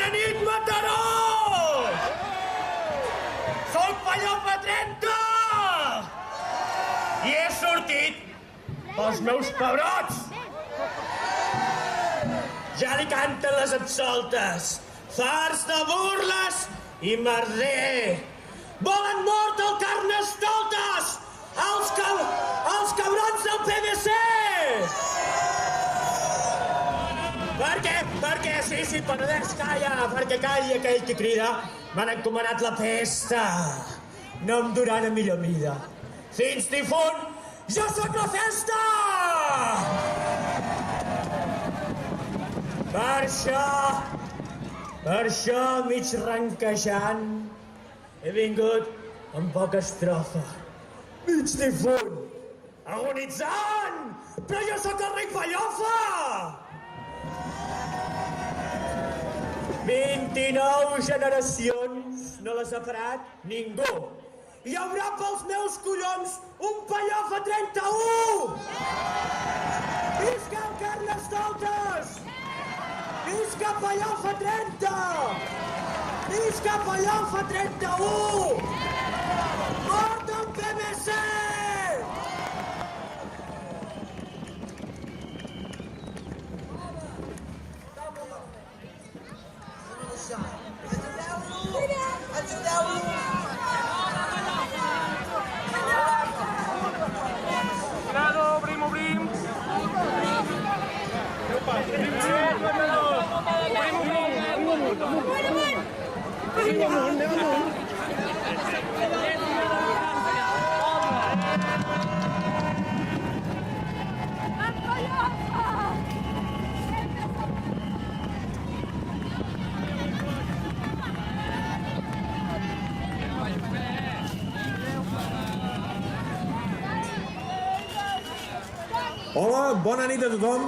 Bona nit, Mataró! Soc Pallofa Trenta! I he sortit pels meus pebrots! Ja li canten les absoltes, farts de burles i merder. Volen mort el Carnestoltes, els cabrons del PDC! Perquè, sí, Penedès, calla, perquè calli aquell que crida. M'han encomanat la pesta. No em duran a millor vida. Fins difunt, jo sóc la festa! Per això, mig ranquejant, he vingut amb poca estrofa. Mig difunt, agonitzant! Però jo sóc el rei Pallofa! 29 generacions no les ha parat ningú. Hi haurà pels meus collons un Pallofa 31! Visca el Carnestoltes! Visca Pallofa 30! Visca Pallofa 31! Mort el PBC! Hola, bona nit a tothom.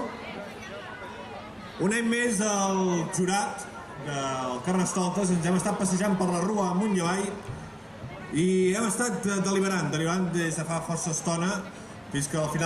Un any més al jurat del Carnestoltes. Ens hem estat passejant per la rua amunt i avall i hem estat deliberant des de fa força estona fins que al final